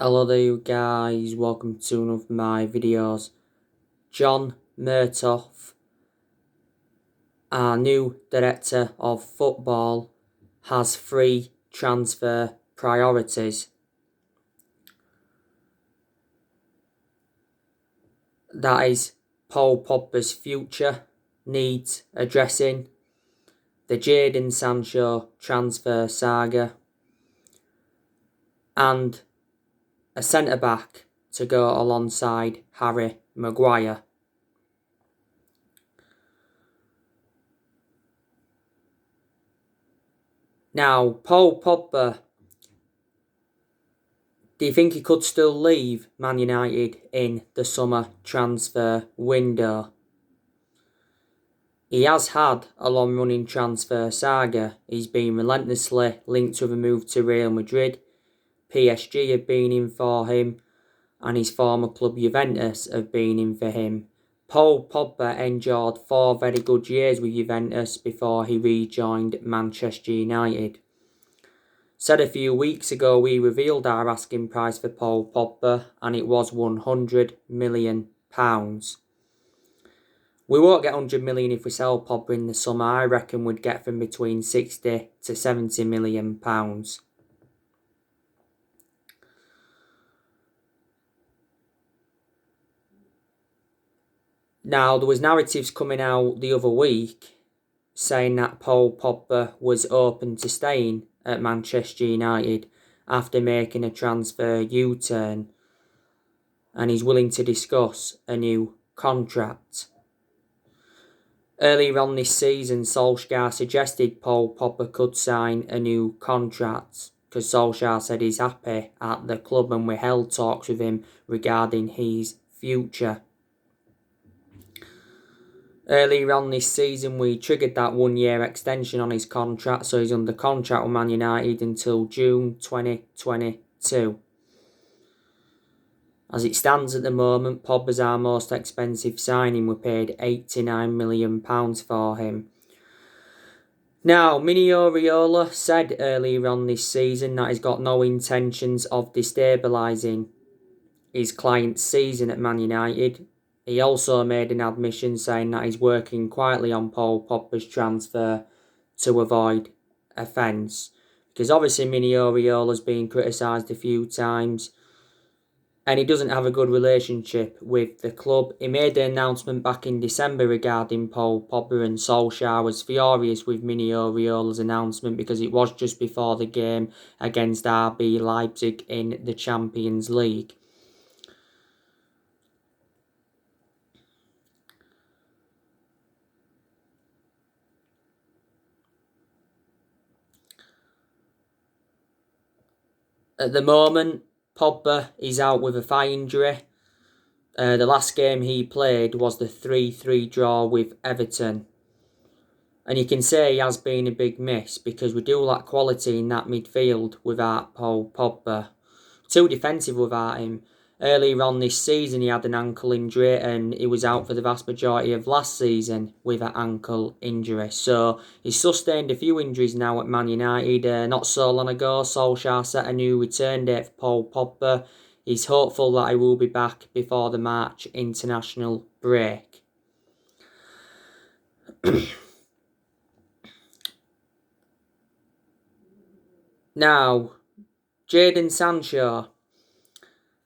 Hello there you guys, welcome to one of my videos. John Murtough, our new director of football, has 3 transfer priorities. That is Paul Pogba's future needs addressing, the Jaden Sancho transfer saga, and a centre-back to go alongside Harry Maguire. Now, Paul Pogba, do you think he could still leave Man United in the summer transfer window? He has had a long-running transfer saga. He's been relentlessly linked to a move to Real Madrid. PSG have been in for him, and his former club Juventus have been in for him. Paul Pogba endured 4 very good years with Juventus before he rejoined Manchester United. Said a few weeks ago we revealed our asking price for Paul Pogba, and it was £100 million. We won't get £100 million if we sell Pogba in the summer. I reckon we'd get from between £60 to £70 million. Now, there was narratives coming out the other week saying that Paul Pogba was open to staying at Manchester United after making a transfer U-turn, and he's willing to discuss a new contract. Earlier on this season, Solskjaer suggested Paul Pogba could sign a new contract because Solskjaer said he's happy at the club, and we held talks with him regarding his future. Earlier on this season, we triggered that 1-year extension on his contract, so he's under contract with Man United until June 2022. As it stands at the moment, Pogba's our most expensive signing. We paid £89 million for him. Now, Mino Raiola said earlier on this season that he's got no intentions of destabilising his client's season at Man United. He also made an admission saying that he's working quietly on Paul Pogba's transfer to avoid offence. Because obviously Mino Raiola's been criticised a few times, and he doesn't have a good relationship with the club. He made the announcement back in December regarding Paul Pogba, and Solskjaer was furious with Mino Raiola's announcement because it was just before the game against RB Leipzig in the Champions League. At the moment, Pogba is out with a thigh injury. The last game he played was the 3-3 draw with Everton. And you can say he has been a big miss because we do lack quality in that midfield without Paul Pogba. Too defensive without him. Earlier on this season he had an ankle injury, and he was out for the vast majority of last season with an ankle injury. So he's sustained a few injuries now at Man United. Not so long ago, Solskjaer set a new return date for Paul Pogba. He's hopeful that he will be back before the March international break. Now, Jaden Sancho.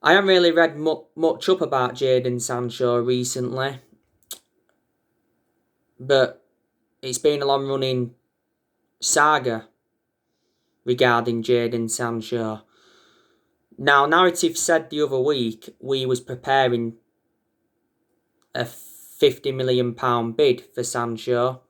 I haven't really read much up about Jaden Sancho recently, but it's been a long-running saga regarding Jaden Sancho. Now, narrative said the other week we was preparing a £50 million bid for Sancho.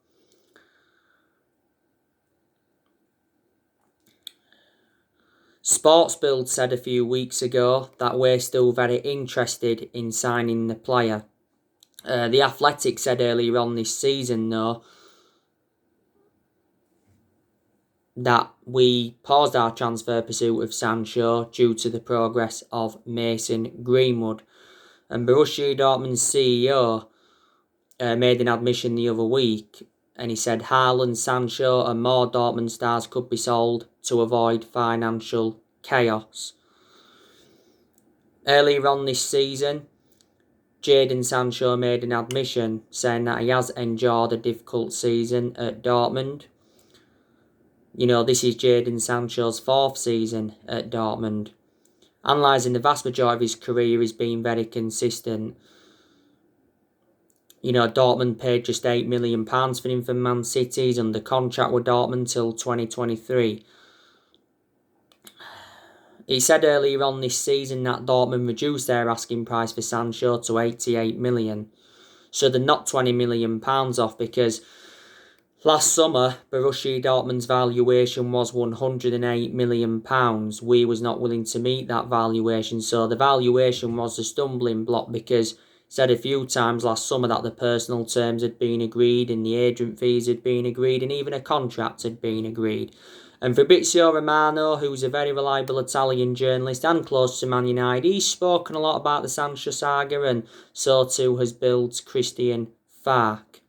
Sportsbuild said a few weeks ago that we're still very interested in signing the player. The Athletic said earlier on this season, though, that we paused our transfer pursuit of Sancho due to the progress of Mason Greenwood. And Borussia Dortmund's CEO made an admission the other week, and he said Haaland, Sancho and more Dortmund stars could be sold to avoid financial chaos. Earlier on this season, Jaden Sancho made an admission saying that he has endured a difficult season at Dortmund. This is Jaden Sancho's 4th season at Dortmund. Analysing the vast majority of his career, he's been very consistent. Dortmund paid just £8 million for him from Man City. He's under contract with Dortmund till 2023. He said earlier on this season that Dortmund reduced their asking price for Sancho to £88 million. So they're not £20 million off, because last summer Borussia Dortmund's valuation was £108 million. We was not willing to meet that valuation, so the valuation was a stumbling block, because said a few times last summer that the personal terms had been agreed and the agent fees had been agreed and even a contract had been agreed. And Fabrizio Romano, who's a very reliable Italian journalist and close to Man United, he's spoken a lot about the Sancho saga, and so too has Bild's Christian Falk.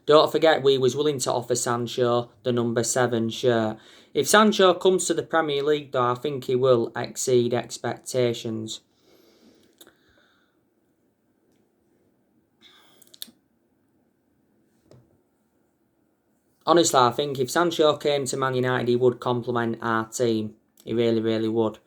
Don't forget, we was willing to offer Sancho the number 7 shirt. If Sancho comes to the Premier League, though, I think he will exceed expectations. Honestly, I think if Sancho came to Man United, he would complement our team. He really, really would.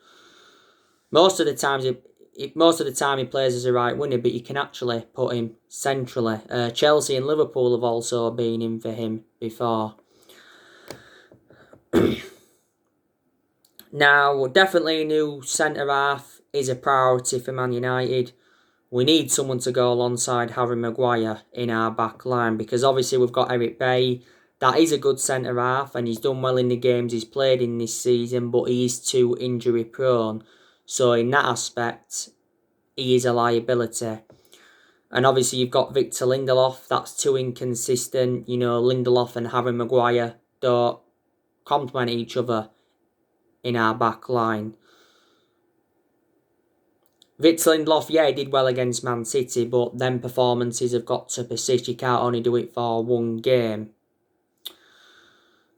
Most of the time, he plays as a right winger, but you can actually put him centrally. Chelsea and Liverpool have also been in for him before. Now, definitely a new centre-half is a priority for Man United. We need someone to go alongside Harry Maguire in our back line, because obviously we've got Eric Bailly. That is a good centre-half, and he's done well in the games he's played in this season, but he is too injury-prone. So in that aspect, he is a liability. And obviously you've got Victor Lindelof. That's too inconsistent. Lindelof and Harry Maguire don't complement each other in our back line. Victor Lindelof, he did well against Man City, but then performances have got to persist. You can't only do it for one game.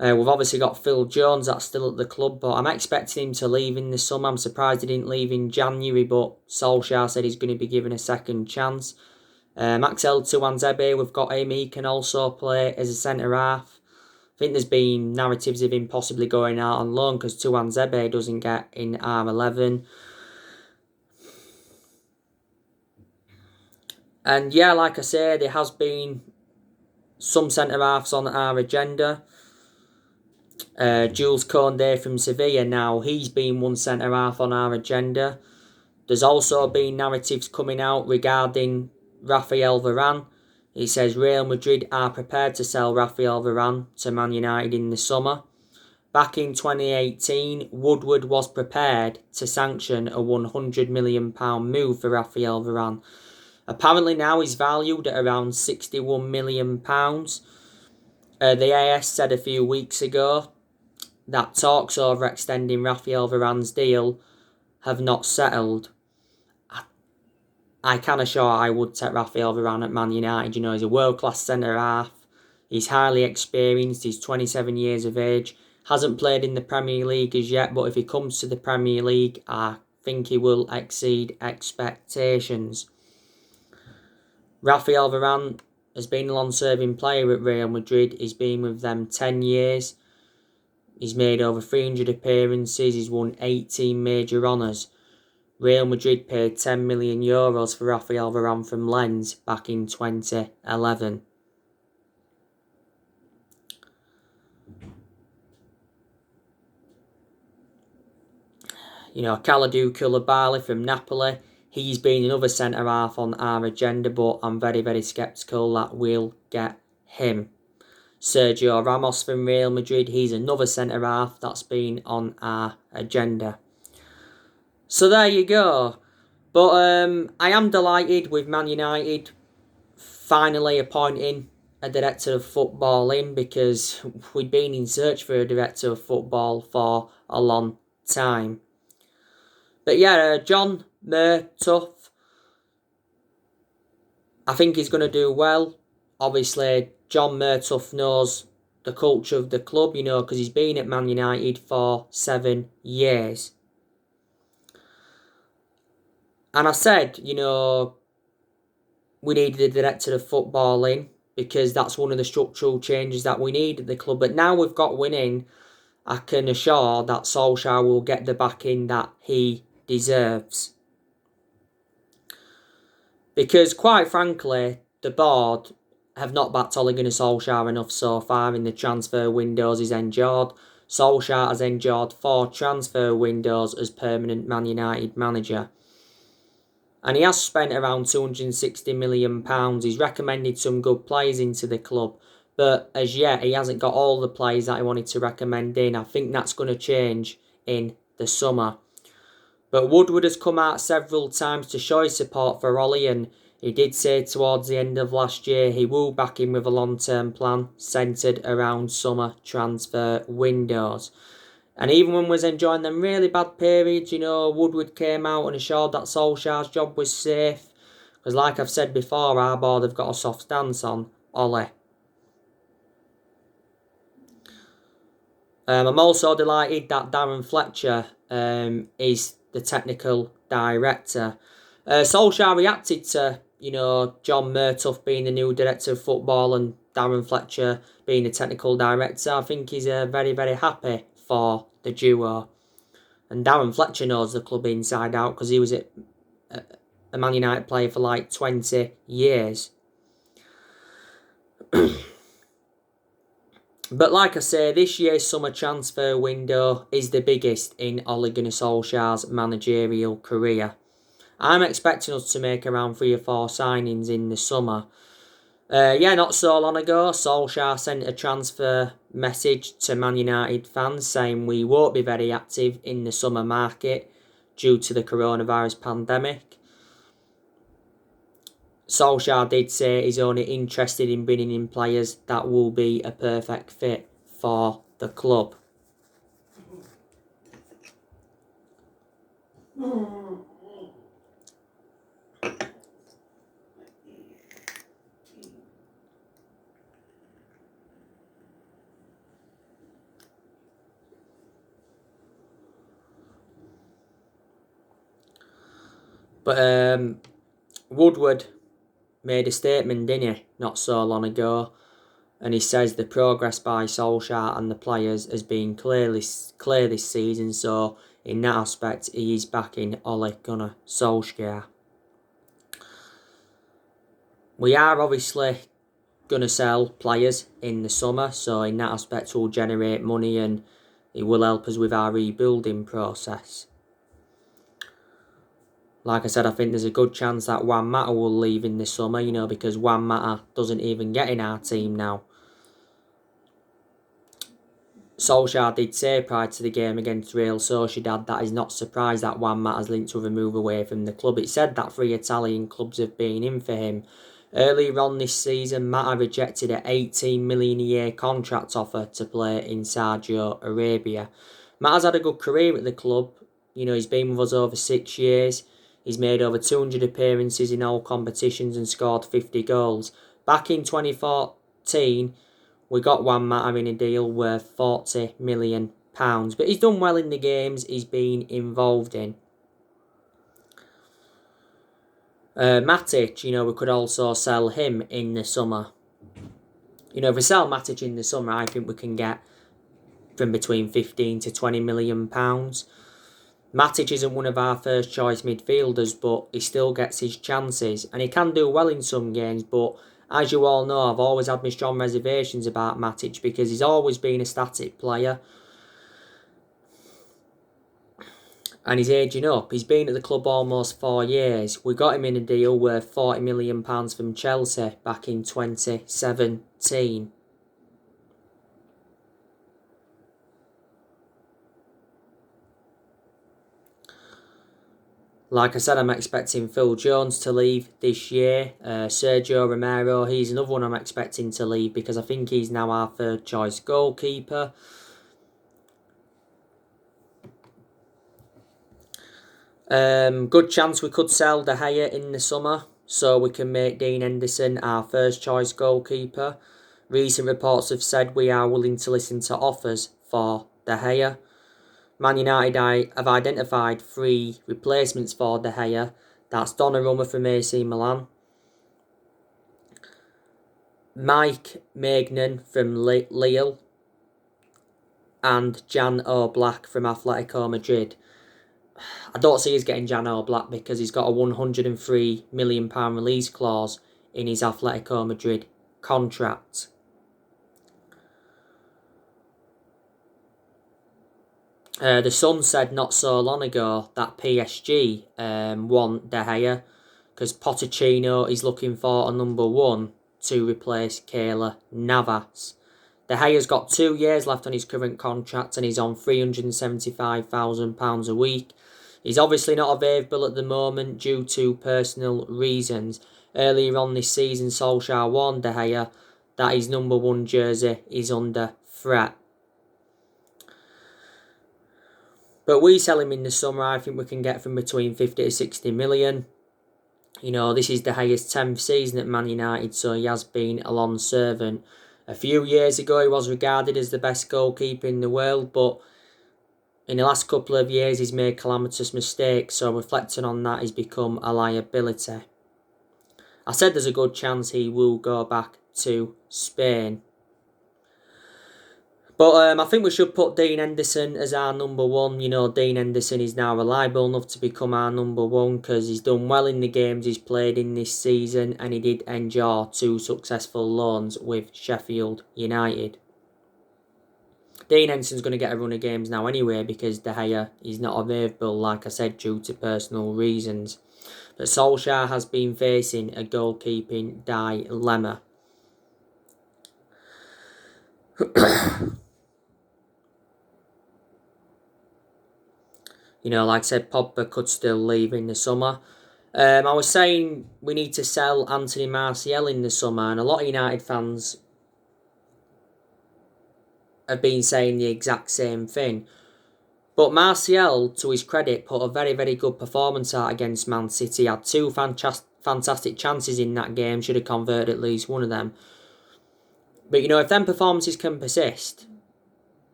We've obviously got Phil Jones, that's still at the club, but I'm expecting him to leave in the summer. I'm surprised he didn't leave in January, but Solskjaer said he's going to be given a second chance. Axel Tuanzebe, we've got him. He can also play as a centre-half. I think there's been narratives of him possibly going out on loan because Tuanzebe doesn't get in R11. And yeah, like I said, there has been some centre-halves on our agenda. Jules Koundé from Sevilla now, he's been one centre-half on our agenda. There's also been narratives coming out regarding Rafael Varane. He says Real Madrid are prepared to sell Rafael Varane to Man United in the summer. Back in 2018, Woodward was prepared to sanction a £100 million move for Rafael Varane. Apparently now he's valued at around £61 million. The AS said a few weeks ago that talks over extending Rafael Varane's deal have not settled. I can assure I would take Rafael Varane at Man United. He's a world-class centre-half. He's highly experienced. He's 27 years of age. Hasn't played in the Premier League as yet, but if he comes to the Premier League, I think he will exceed expectations. Rafael Varane has been a long-serving player at Real Madrid. He's been with them 10 years. He's made over 300 appearances. He's won 18 major honours. Real Madrid paid €10 million for Rafael Varane from Lens back in 2011. Kalidou Koulibaly from Napoli. He's been another centre-half on our agenda, but I'm very, very sceptical that we'll get him. Sergio Ramos from Real Madrid. He's another centre-half that's been on our agenda. So there you go. But I am delighted with Man United finally appointing a director of football in, because we'd been in search for a director of football for a long time. But yeah, John Murtough, I think he's going to do well. Obviously, John Murtough knows the culture of the club, because he's been at Man United for 7 years. And I said, we needed a director of football in because that's one of the structural changes that we need at the club. But now we've got winning, I can assure that Solskjaer will get the backing that he deserves. Because quite frankly, the board have not backed Ole Gunnar Solskjaer enough so far in the transfer windows he's endured. Solskjaer has endured 4 transfer windows as permanent Man United manager. And he has spent around £260 million. He's recommended some good players into the club. But as yet, he hasn't got all the players that he wanted to recommend in. I think that's going to change in the summer. But Woodward has come out several times to show his support for Ollie, and he did say towards the end of last year he will back him with a long-term plan centred around summer transfer windows. And even when we was enjoying them really bad periods, Woodward came out and assured that Solskjaer's job was safe. Because like I've said before, our board have got a soft stance on Ollie. I'm also delighted that Darren Fletcher is the technical director. Solskjaer reacted to, John Murtough being the new director of football and Darren Fletcher being the technical director. I think he's very, very happy for the duo. And Darren Fletcher knows the club inside out because he was a Man United player for like 20 years. But like I say, this year's summer transfer window is the biggest in Ole Gunnar Solskjaer's managerial career. I'm expecting us to make around 3 or 4 signings in the summer. Not so long ago, Solskjaer sent a transfer message to Man United fans saying we won't be very active in the summer market due to the coronavirus pandemic. Solskjaer did say he's only interested in bringing in players that will be a perfect fit for the club. But Woodward made a statement, didn't he, not so long ago, and he says the progress by Solskjaer and the players has been clear this season, so in that aspect he is backing Ole Gunnar Solskjaer. We are obviously going to sell players in the summer, so in that aspect we'll generate money and it will help us with our rebuilding process. Like I said, I think there's a good chance that Juan Mata will leave in the summer, because Juan Mata doesn't even get in our team now. Solskjaer did say prior to the game against Real Sociedad that he's not surprised that Juan Mata's linked with a move away from the club. It said that 3 Italian clubs have been in for him. Earlier on this season, Mata rejected an $18 million a year contract offer to play in Saudi Arabia. Mata's had a good career at the club. He's been with us over 6 years. He's made over 200 appearances in all competitions and scored 50 goals. Back in 2014, we got Juan Mata in a deal worth £40 million. But he's done well in the games he's been involved in. Matic, we could also sell him in the summer. If we sell Matic in the summer, I think we can get from between 15 to 20 million pounds. Matic isn't one of our first choice midfielders, but he still gets his chances. And he can do well in some games, but as you all know, I've always had my strong reservations about Matic because he's always been a static player. And he's ageing up. He's been at the club almost 4 years. We got him in a deal worth £40 million from Chelsea back in 2017. Like I said, I'm expecting Phil Jones to leave this year. Sergio Romero, he's another one I'm expecting to leave because I think he's now our 3rd choice goalkeeper. Good chance we could sell De Gea in the summer so we can make Dean Henderson our 1st choice goalkeeper. Recent reports have said we are willing to listen to offers for De Gea. Man United have identified 3 replacements for De Gea That's Donnarumma from AC Milan, Mike Maignan from Lille, and Jan Oblak from Atletico Madrid. I don't see us getting Jan Oblak because he's got a £103 million release clause in his Atletico Madrid contract. The Sun said not so long ago that PSG want De Gea because Pochettino is looking for a number one to replace Keylor Navas. De Gea's got 2 years left on his current contract and he's on £375,000 a week. He's obviously not available at the moment due to personal reasons. Earlier on this season, Solskjaer warned De Gea that his number one jersey is under threat. But we sell him in the summer. I think we can get from between 50 to 60 million. You know, this is De Gea's 10th season at Man United, so he has been a long servant. A few years ago, he was regarded as the best goalkeeper in the world, but in the last couple of years, he's made calamitous mistakes, so reflecting on that, he's become a liability. I said there's a good chance he will go back to Spain. But I think we should put Dean Henderson as our number one. You know, Dean Henderson is now reliable enough to become our number one because he's done well in the games he's played in this season and he did endure 2 successful loans with Sheffield United. Dean Henderson's going to get a run of games now anyway because De Gea is not available, like I said, due to personal reasons. But Solskjaer has been facing a goalkeeping dilemma. You know, like I said, Pogba could still leave in the summer. I was saying we need to sell Anthony Martial in the summer, and a lot of United fans have been saying the exact same thing. But Martial, to his credit, put a very, very good performance out against Man City. Had 2 fantastic chances in that game, should have converted at least one of them. But, you know, if them performances can persist,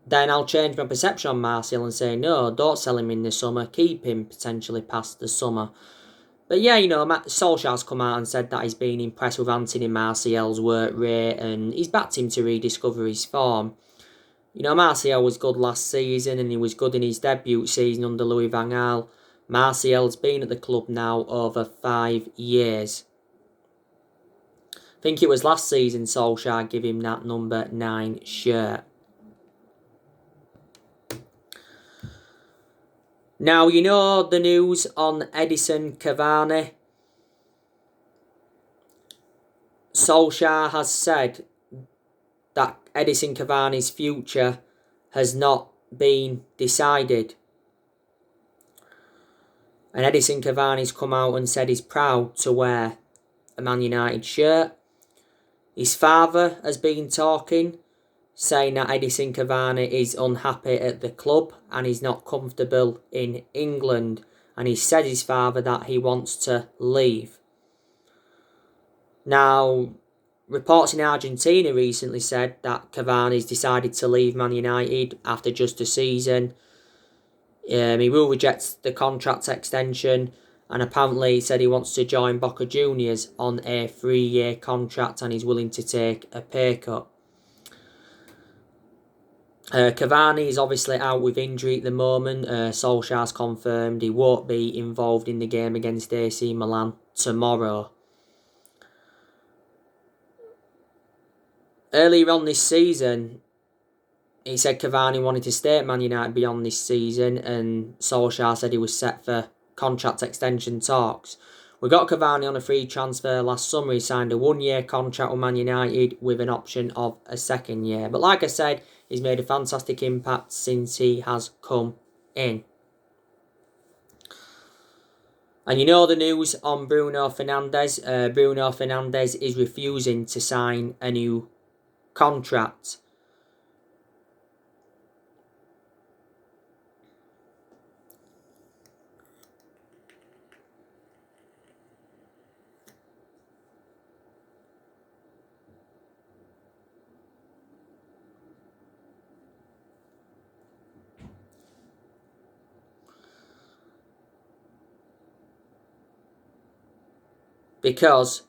then I'll change my perception on Martial and say, no, don't sell him in the summer. Keep him potentially past the summer. But yeah, you know, Solskjaer's come out and said that he's been impressed with Anthony Martial's work rate and he's backed him to rediscover his form. You know, Martial was good last season and he was good in his debut season under Louis van Gaal. Martial's been at the club now over 5 years. I think it was last season Solskjaer gave him that number 9 shirt. Now, you know the news on Edinson Cavani. Solskjaer has said that Edinson Cavani's future has not been decided. And Edinson Cavani's come out and said he's proud to wear a Man United shirt. His father has been talking, saying that Edinson Cavani is unhappy at the club and he's not comfortable in England. And he said his father that he wants to leave. Now, reports in Argentina recently said that Cavani's decided to leave Man United after just a season. He will reject the contract extension and apparently he said he wants to join Boca Juniors on a 3-year contract and he's willing to take a pay cut. Cavani is obviously out with injury at the moment. Solskjaer's confirmed he won't be involved in the game against AC Milan tomorrow. Earlier on this season, he said Cavani wanted to stay at Man United beyond this season and Solskjaer said he was set for contract extension talks. We got Cavani on a free transfer last summer. He signed a 1-year contract with Man United with an option of a 2nd year. But like I said, he's made a fantastic impact since he has come in. And you know the news on Bruno Fernandez. Bruno Fernandez is refusing to sign a new contract. because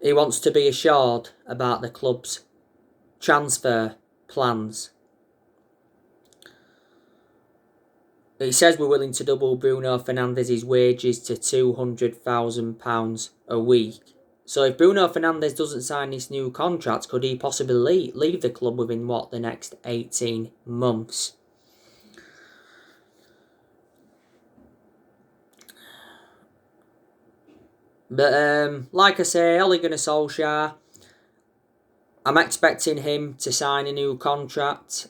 he wants to be assured about the club's transfer plans. He says we're willing to double Bruno Fernandez's wages to £200,000 a week. So if Bruno Fernandez doesn't sign this new contract, could he possibly leave the club within, the next 18 months? But like I say, Ole Gunnar Solskjaer, I'm expecting him to sign a new contract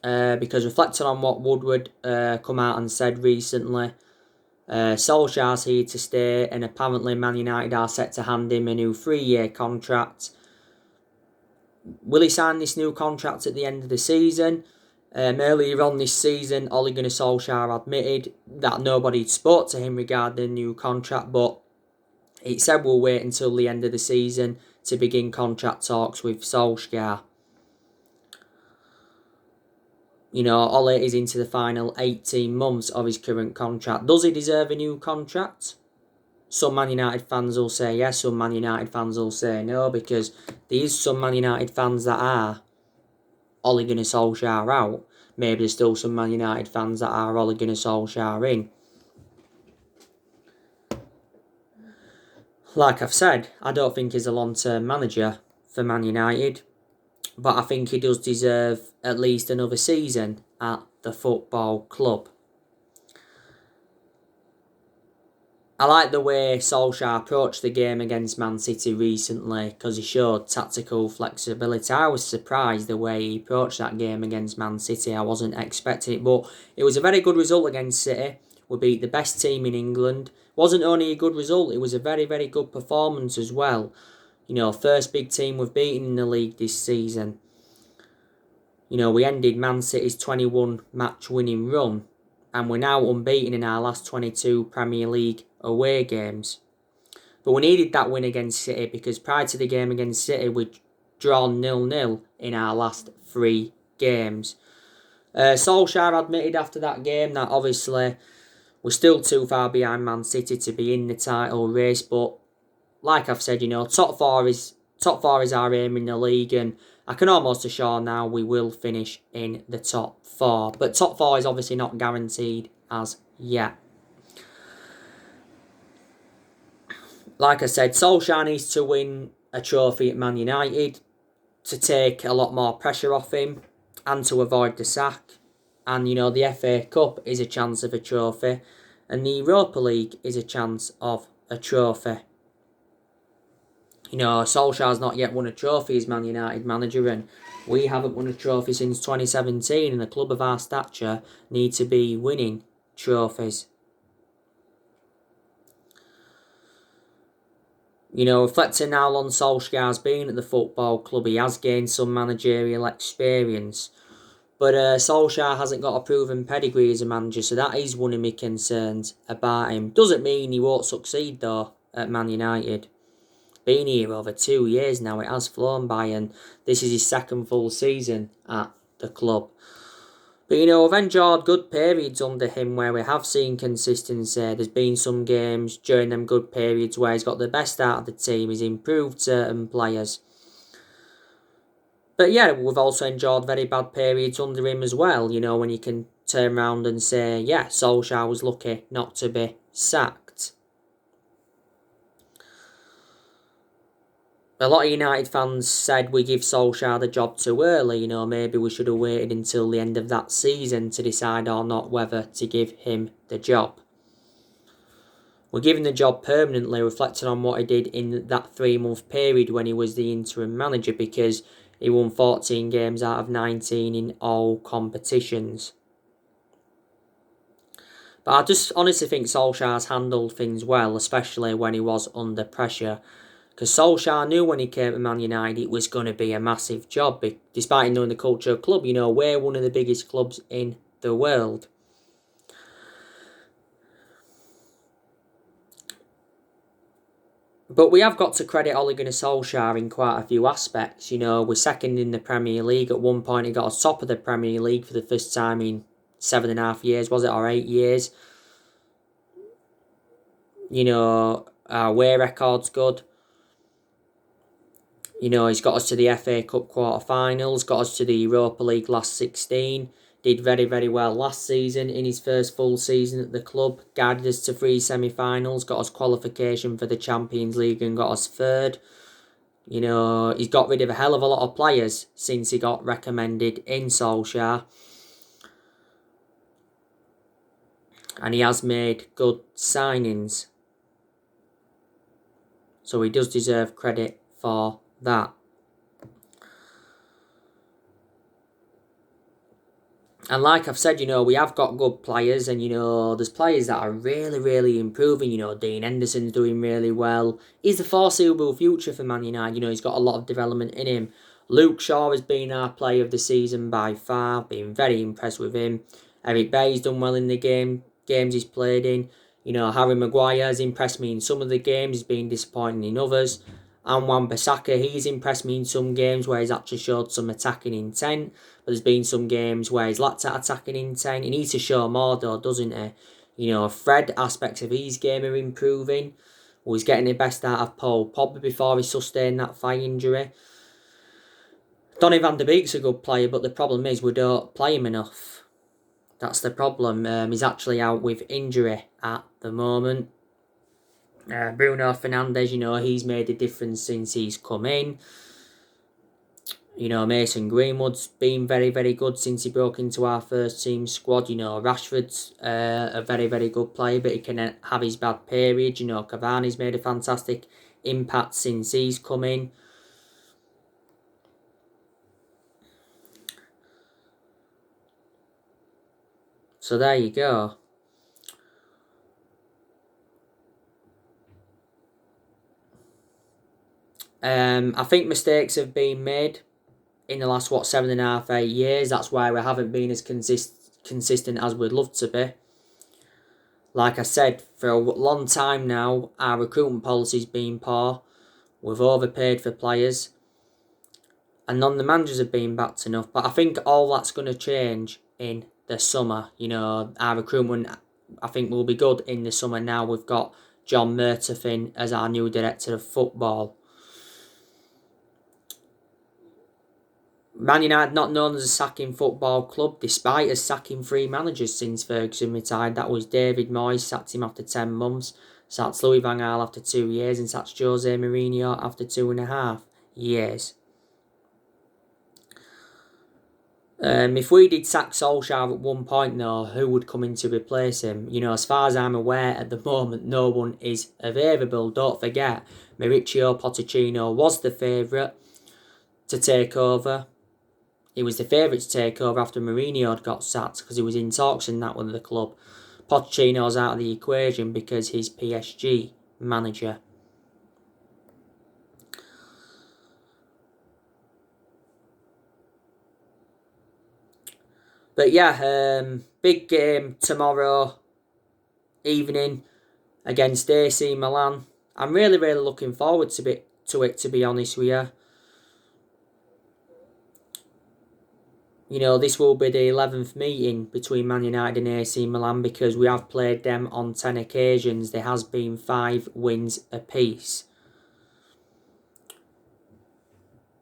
because reflecting on what Woodward come out and said recently, Solskjaer's here to stay, and apparently Man United are set to hand him a new 3-year contract. Will he sign this new contract at the end of the season? Earlier on this season, Ole Gunnar Solskjaer admitted that nobody spoke to him regarding the new contract, but it said we'll wait until the end of the season to begin contract talks with Solskjaer. You know, Ole is into the final 18 months of his current contract. Does he deserve a new contract? Some Man United fans will say yes, some Man United fans will say no, because there is some Man United fans that are Ole Gunnar Solskjaer out. Maybe there's still some Man United fans that are Ole Gunnar Solskjaer in. Like I've said, I don't think he's a long-term manager for Man United, but I think he does deserve at least another season at the football club. I like the way Solskjaer approached the game against Man City recently because he showed tactical flexibility. I was surprised the way he approached that game against Man City. I wasn't expecting it, but it was a very good result against City. We beat the best team in England. It wasn't only a good result, it was a very, very good performance as well. You know, first big team we've beaten in the league this season. You know, we ended Man City's 21 match winning run, and we're now unbeaten in our last 22 Premier League away games. But we needed that win against City because prior to the game against City, we'd drawn 0-0 in our last 3 games. Solskjaer admitted after that game that obviously we're still too far behind Man City to be in the title race, but like I've said, you know, top four is our aim in the league, and I can almost assure now we will finish in the top 4. But top 4 is obviously not guaranteed as yet. Like I said, Solskjaer needs to win a trophy at Man United to take a lot more pressure off him and to avoid the sack. And, you know, the FA Cup is a chance of a trophy, and the Europa League is a chance of a trophy. You know, Solskjaer's not yet won a trophy as Man United manager, and we haven't won a trophy since 2017, and a club of our stature need to be winning trophies. You know, reflecting how long Solskjaer's been at the football club, he has gained some managerial experience. But Solskjaer hasn't got a proven pedigree as a manager, so that is one of my concerns about him. Doesn't mean he won't succeed, though, at Man United. Been here over 2 years now, it has flown by, and this is his second full season at the club. But, you know, we've enjoyed good periods under him where we have seen consistency. There's been some games during them good periods where he's got the best out of the team. He's improved certain players. But yeah, we've also enjoyed very bad periods under him as well. You know, when you can turn around and say, yeah, Solskjaer was lucky not to be sacked. A lot of United fans said we give Solskjaer the job too early. You know, maybe we should have waited until the end of that season to decide or not whether to give him the job. We're giving the job permanently, reflecting on what he did in that 3-month period when he was the interim manager, because he won 14 games out of 19 in all competitions. But I just honestly think Solskjaer's handled things well, especially when he was under pressure. Because Solskjaer knew when he came to Man United it was going to be a massive job. Despite knowing the culture of the club, you know, we're one of the biggest clubs in the world. But we have got to credit Ole Gunnar Solskjaer in quite a few aspects. You know, we're second in the Premier League. At one point, he got us top of the Premier League for the first time in 7.5 years, was it, or 8 years? You know, Our away record's good. You know, he's got us to the FA Cup quarter-finals, got us to the Europa League last 16, did very, very well last season in his first full season at the club, guided us to 3 semi-finals, got us qualification for the Champions League and got us third. You know, he's got rid of a hell of a lot of players since he got recommended in Solskjaer. And he has made good signings. So he does deserve credit for that. And like I've said, you know, we have got good players and, you know, there's players that are really, really improving. You know, Dean Henderson's doing really well. He's the foreseeable future for Man United. You know, he's got a lot of development in him. Luke Shaw has been our player of the season by far. Been very impressed with him. Eric Bailly's done well in the games he's played in. You know, Harry Maguire has impressed me in some of the games. He's been disappointing in others. And Wan-Bissaka, he's impressed me in some games where he's actually showed some attacking intent. But there's been some games where he's lacked that attacking intent. He needs to show more though, doesn't he? You know, Fred, aspects of his game are improving. Well, he's getting the best out of Paul Pogba before he sustained that thigh injury. Donny van de Beek's a good player, but the problem is we don't play him enough. That's the problem. He's actually out with injury at the moment. Bruno Fernandez, you know, he's made a difference since he's come in. You know, Mason Greenwood's been very, very good since he broke into our first team squad. You know, Rashford's a very, very good player, but he can have his bad period. You know, Cavani's made a fantastic impact since he's come in. So there you go. I think mistakes have been made in the last, 7.5, 8 years. That's why we haven't been as consistent as we'd love to be. Like I said, for a long time now, our recruitment policy's been poor. We've overpaid for players. And none of the managers have been backed enough. But I think all that's going to change in the summer. You know, our recruitment, I think, will be good in the summer now. We've got John Murtough in as our new director of football. Man United not known as a sacking football club, despite us sacking 3 managers since Ferguson retired. That was David Moyes, sacked him after 10 months, sacked Louis van Gaal after 2 years, and sacked Jose Mourinho after 2.5 years. If we did sack Solskjaer at one point though, who would come in to replace him? You know, as far as I'm aware, at the moment, no one is available. Don't forget, Mauricio Pochettino was the favourite to take over. He was the favourite to take over after Mourinho had got sacked because he was in talks and that with the club. Pochettino's out of the equation because he's PSG manager. But yeah, big game tomorrow evening against AC Milan. I'm really, really looking forward to it, to be honest with you. You know, this will be the 11th meeting between Man United and AC Milan because we have played them on 10 occasions. There has been 5 wins apiece.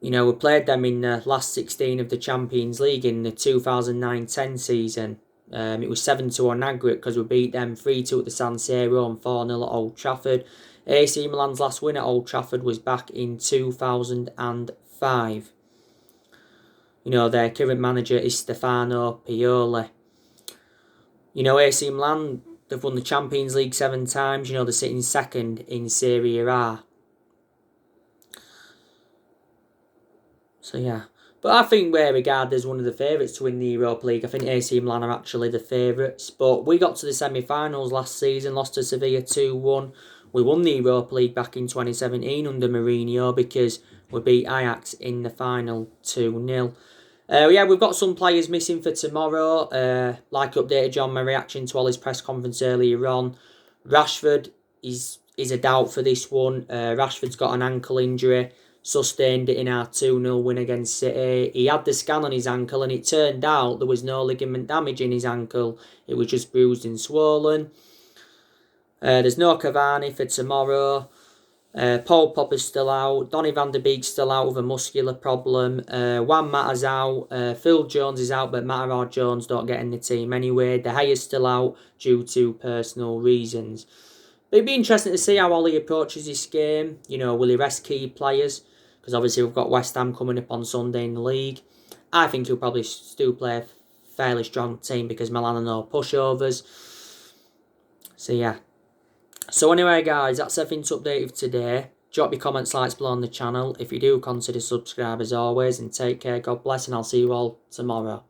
You know, we played them in the last 16 of the Champions League in the 2009-10 season. It was 7-2 on aggregate because we beat them 3-2 at the San Siro and 4-0 at Old Trafford. AC Milan's last win at Old Trafford was back in 2005. You know, their current manager is Stefano Pioli. You know, AC Milan, they've won the Champions League 7 times. You know, they're sitting second in Serie A. So, yeah. But I think we're regarded as one of the favourites to win the Europa League. I think AC Milan are actually the favourites. But we got to the semi-finals last season, lost to Sevilla 2-1. We won the Europa League back in 2017 under Mourinho because we beat Ajax in the final 2-0. Yeah, we've got some players missing for tomorrow. Like updated you on my reaction to Ollie's press conference earlier on. Rashford is a doubt for this one. Rashford's got an ankle injury. Sustained it in our 2-0 win against City. He had the scan on his ankle and it turned out there was no ligament damage in his ankle. It was just bruised and swollen. There's no Cavani for tomorrow. Paul Popper's still out. Donny van der Beek's still out with a muscular problem. Juan Mata's out. Phil Jones is out, but Mata or Jones don't get in the team anyway. De Gea's still out due to personal reasons. But it'd be interesting to see how Ollie approaches this game. You know, will he rest key players? Because obviously we've got West Ham coming up on Sunday in the league. I think he'll probably still play a fairly strong team because Milan are no pushovers. So yeah. So anyway guys, that's everything to update you today. Drop your comments, likes below on the channel. If you do, consider subscribe as always, and take care, God bless, and I'll see you all tomorrow.